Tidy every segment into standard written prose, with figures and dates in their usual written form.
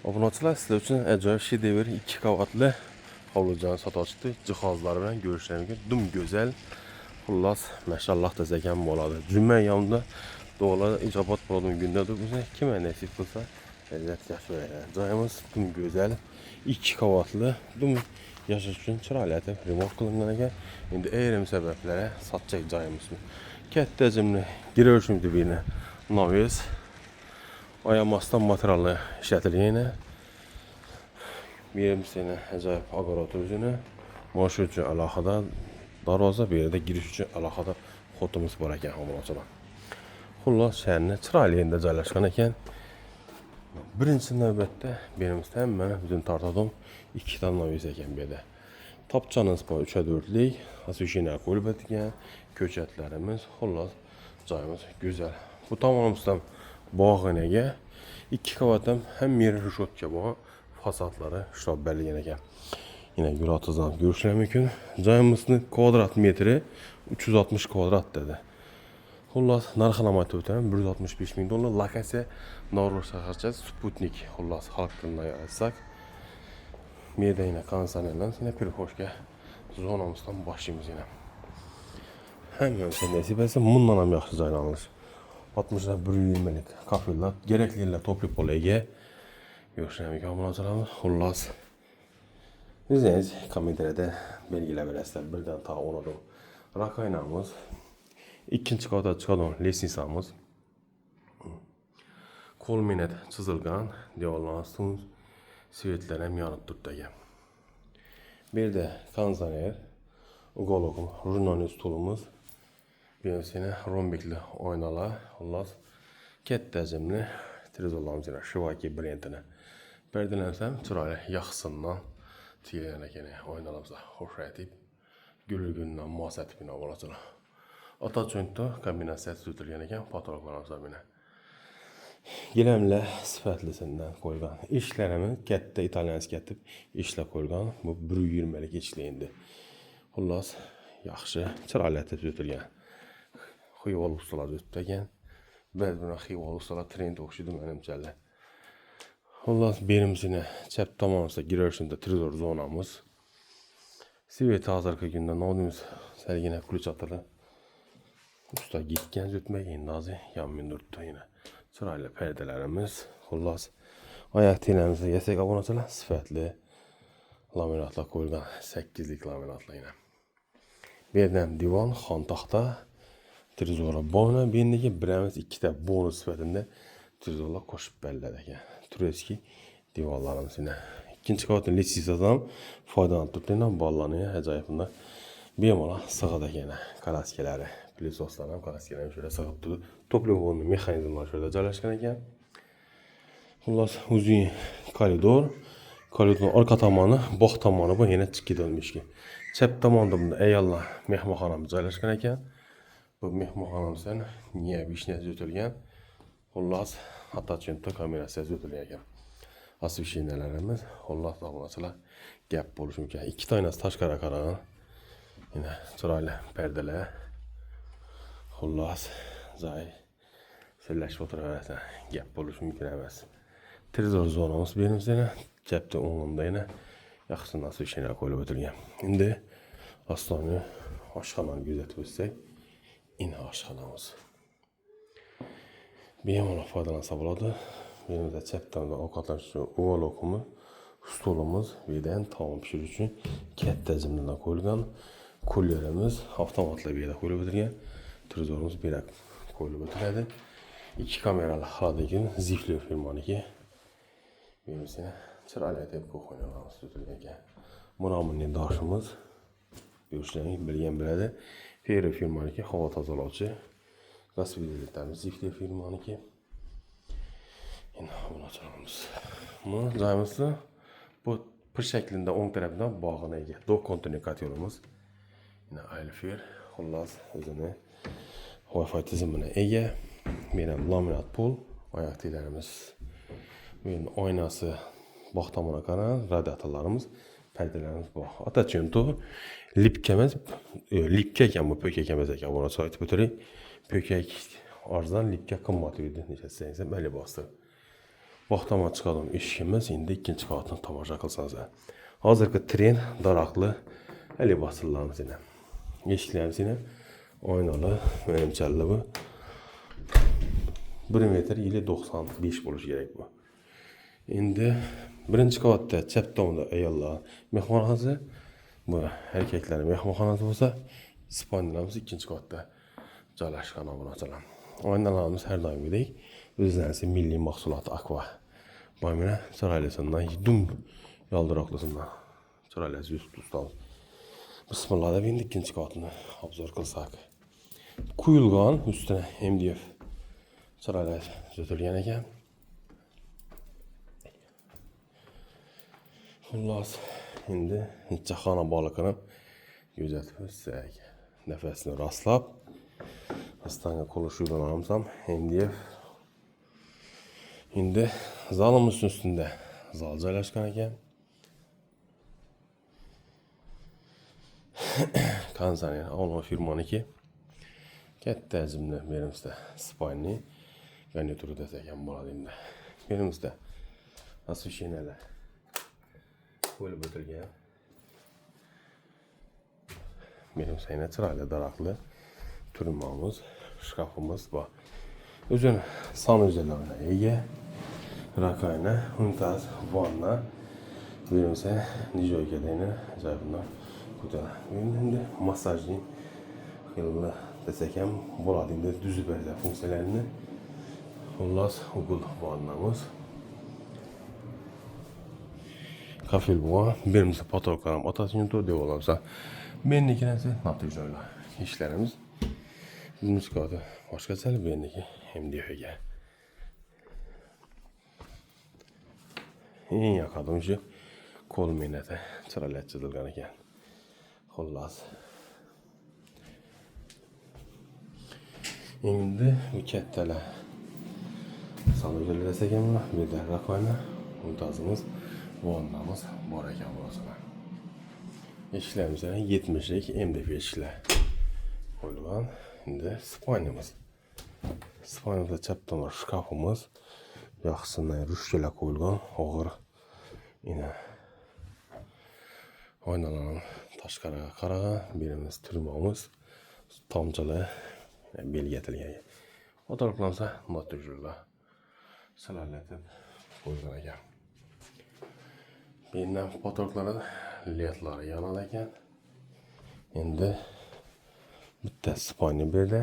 Obunaçılar sizler üçün əcayib şedevr 2 qavatlı havlucanı satışdı. Cihazları ilə görüşürəm ki, dum gözəl. Xullas, məşallah da zəkəm boladı. Cümə yanında doğalarda icabat buladığım gündədir. Bizə kimə nəsib qılsa, ləzzət yaşayır. Cayımız dum gözəl, 2 qavatlı, dum yaşayış üçün çıralətə remont qılınğana gəl. İndi eyrəm səbəblərə satacaq cayımız. Kətdəcimli, geri ölçümdü birinə naviz. Ayamasdan materialı işlətilir yenə. Bir sənə əcayib aqaratör üzünə. Maaşı üçün əlaqədar darvaza, bir yerdə giriş üçün əlaqədar xotumuz var ekan hamılaçıdan. Xullas şəhərinə çıraylı caylaşqan ekan. Birinci növbətdə berimizdə mənə bütün tartadım 2 dənə naviz ekan belə. Tapçanız bu 3'ə 4'lük. Asışına qoyub etkən. Köçətlərimiz, xullas cayımız gözəl. Bu tamamımızdan bağınəyə 2 qavatdan həm yeri rüşotka bu fasadları şurab bəlli yenə. Yine gül atızdan görüşlər mümkün. Cayımızın kvadrat metri 360 kvadrat dedi. Xullas narxlama ötən 165 min dollar. Lokasiya Norveç şəhərçə Sputnik. Xullas xalq dilində yazsaq. Meydə yine konsernerlə yine pirxoşka zonamızdan başlayımız yine. Həmin nəsib etsə bununla ham yaxşı caylanılır. 60'da 120'lik kafirlər gerekli yerlər toplu polaya görüşürəm ki, xullas. Bizəniz kommentariyada belgilə verəsilər. Birdən ta onadım. Rakaynamız, ikinci qata çıxadan lesnisamız, kol minət çizilgan, diyorlansınız, svetlərəm yanıb tutdəgə. Bir də kondisioner, uqoloqum, jurnalist tulumuz, bir sene rombikli oynalar, xullas, kətdəcimli trizollarımız ilə Şivaki brendinə. Bərdələnsəm, çıraylı yaxsından tiyələnə yenə oynalarımıza xoş edib, gülü-gündən muasət bina olacaq. Ataçöntdə kombinasiya sütülgənəkən patologlarımıza binə. Giləmlə sifətlisindən qoyğan işlərimi kətdə İtalyanız gətib işlə qoyğan bu 120'lik işləyindi. Xullas, yaxşı, çıraylı sütülgən. Xiyval ustalar ötdəgən. Bəzbuna xiyval ustalar trend oxşudu mənimcələ. Xullas, berimizin çəp tamamızda girərsində trizor zonamız. Siveti hazırkı gündə nodumuz sərginə kulüç atılı. Usta gitkən ötmək indazı yan mindirdi yine. Çıraylı pərdələrimiz. Xullas, ayaq tiləmizdə yesək abonatıyla sifətli laminatla qoyulgan 8'lik laminatla yine. Birdən divan, xan taxta. Trizora boyuna birindeki birimiz 2 də bonus sifətində trizorla koşub bəllədik. Tureski divarlarımız yine. İkinci qavatın lisisadan faydalanıb tutduğuyla bağlanıyor. Əcayibində bir mola sığadak yine kalaskeləri. Plisoslarla kalaskeləri şöyle sığıb tutdu. Topluğunun mexanizmları şöyle caylaşqan ekan. Xullas uzun koridor. Koridorun arka tamanı, bax tamanı bu yine çıxidilmiş ki. Çəp tamamında bunda əyallah mehmanxanamız caylaşqan ekan. Bu mehmanxanamızdan niyə vişnəsi ötülgən? Xullas, Ataçöntdə kamerasiyası ötülgən. Asıl şeylərimiz, xullas, abunasılar gəp buluşum ki. 2 tanesi taş qaraqaran, yine çıraylı pərdələr. Xullas, zay, sirləşib oturarəsən, gəp buluşum ki, nəməz. Trizor zonamız berimizdə yine, cəbdə onunda yine, yaxşı nasıl şeylər qoyulub ötülgən. İndi, aslanı, aşxananı gözətib ötsək. Yine aşxanamız. Benim ona faydalansa buladı. Benim de çəpdən də avukatlar üçün oval okumu, stolumuz ve de tamam pişir üçün kətdəcimlindən qoyulgan kullerimiz avtomatla bir yerdə qoyulub ötürgən. Trizorumuz bir yerdə qoyulub ötürgədi. 2 kameralı hadigin zifli firmanı ki benimsine çırayla edib qoyulğanımız ötürgən. Bunamın daşımız görüşlərini bilgən belədir. Feri firmanı ki hava tazalavcı. Gaz bilgiliklərimiz zifli firmanı ki. Yine bunu açalımız. Bu cayımızda bu pır şəklində 10 tərəfindən bağına ega. Dok kontinukatorumuz. Yine ayrı fir. Xullas özünü Wi-Fi tizimine ega. Benim laminat pul. Ayaq teylərimiz. Benim aynası baxtamına qaran radiatorlarımız. Pərdelərimiz bu. Ataçöntü lipkəməz, lipkəyən bu pökəkəməz əkən buna çayıtıb ötürək. Pökək arzdan lipkə qımmatı idi. Necə sizəyinsə bəli bastı. Vaxtama çıxadım işkimiz, indi ikinci qavatını tamaşa qılsanız. Hazırki tren, daraqlı, əli basırlarımız ilə. Eşiklərimiz ilə aynalı, mənimçəlli bu. 1 metr ili 95 buluş gerek bu. İndi birinci qavatda çəp tomda ayollar mehmanxanası, bu erkeklərin mehmanxanası olsa, spaniyalarımız ikinci qavatda joylashgan obunachilar. Aynalarımız hər daim gedək. Özlərinizi milli mahsulatı Aqua. Baymələ çıraylasından, dum yaldıraqlısından çıraylasız üst tutalım. Bismillah da indi ikinci qavatını obzor qılsaq. Kuyulğan üstünə MDF çıraylar götürülən ekan. Xullas, indi caxana balıqını gözətib özsək. Nəfəsini rastlab. Astanga konuşuyla almışam. MDF. Indi zalımızın üstündə zal joylashgan ekan. Kanzani, Alma firmaniki. Katta hajmli berimizda spayni garnituri desak ham bo'ladi endi. Berimizda освещениyalar qo'yilib o'tilgan. Berimizda yana chiroyli daraqli turmamiz, shkafimiz bor. O'zini sanuzellarga ega. Rakayna, unitaz, vanna. Berimizda nijoykadayni joyidan ko'tara. Endi massajning xilli desak ham bo'ladi. Endi tuzib bersa funksiyalarini. Xullas, Google vannamiz. Kafel bu. Berimizda patologlarım atasını deb olamsa. Menniki narsa natijali ishlarimiz. Bizning ko'da boshqacha benniki MDF'ga. Eng yoqadim shu qo'l mehnati chiroyli chizilgan ekan. Xullas. Endi bu kattalar sanuzel desak ham, bu yerda rakvana, muntazimiz, vannamiz bor ekan bo'lsalar. Eshiklarimiz 70lik MDF eshiklar qo'yilgan. Endi spanyamiz. Spanyada chap tomon shkafimiz, yaxshisidan rushkalar qo'yilgan, og'ir. Ina oynalarni tashqariga qaragan, birimiz turmamiz, tomchilar belgatilgan. Fotoğraflansa natijali salalatib qo'yilgan ekan. Mendan fotoğraflarda ledlar yonar ekan. Endi bitta spaniya berdi.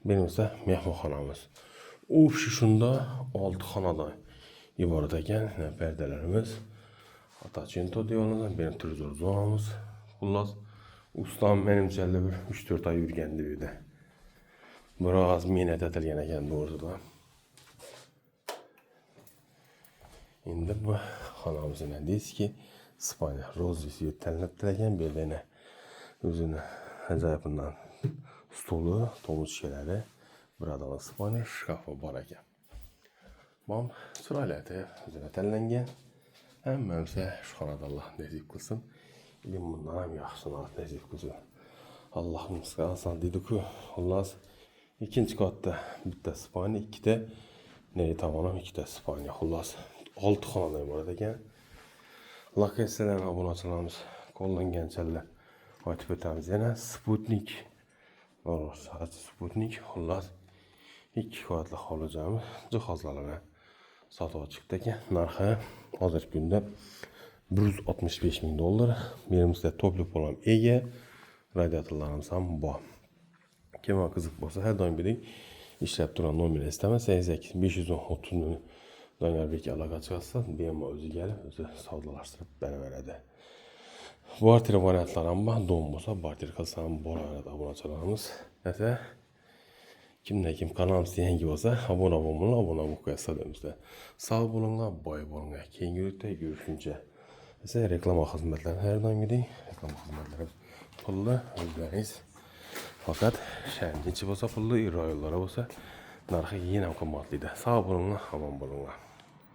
Berimizda mehmonxonamiz. U shunda 6 xonadan iborat ekan. Perdelerimiz Atacento deyiladi. Benim televizor zonamiz. Xullas, ustam menimcha bir 3-4 ay yurgandi bu yerda. Biroz mehnat etilgan ekan doğrusuda. Endi bu xonamizning diski Spaniya rozisi tanlab ekan. Bu yerda o'zini ajoyibidan stoli, to'g'richkalari, bir adamlik Spaniya shkafi bor ekan. Bom, chiroyli o'zini tanlangan. Hammamizga shu xonada Alloh nasib qilsin. Ilim bundan ham yaxshisini nasib qilsin. Allohimizga oson deydi-ku. Xullas, ikinchi qavatda bitta Spaniya, ikkita neri tomonam ikkita Spaniya. Xullas, 6 xonadan iborat ekan. Lokatsiyalarni obunachilarimiz qo'llanganchalar aytib o'tamiz. Yana Sputnik. Sputnik, xullas 2 qavatli hovli-joyimiz jihozlarni sotib chiqdi ekan. Narxi hozirgi kunda $165,000. Berimizda to'plab olan ega radiatorlarimiz ham bor. Kim qiziq bo'lsa, har doimgidek ishlab turgan nomerni istamas, 88 530 Doniyorbek aloqa chiqarsa, bemalol o'zi kelib, o'zi savdolashtirib beraveradi. Barter variantlari ham bor, dom bo'lsa barter qilsa ham bo'laveradi obunachilarimiz. Esa kim kanalimizni yangi bo'lsa, obuna bo'linglar, obuna bo'lib qo'yasiz demizda. Sog' bo'linglar, boy bo'linglar. Keyingi videoda ko'rishguncha. Esa reklama xizmatlari har doimgidek, reklama xizmatlari pulli o'zlaringiz. Faqat shangichi bo'lsa pulli, iroyalari bo'lsa narxi yana qimmatlidir. Sog' bo'linglar, omon bo'linglar.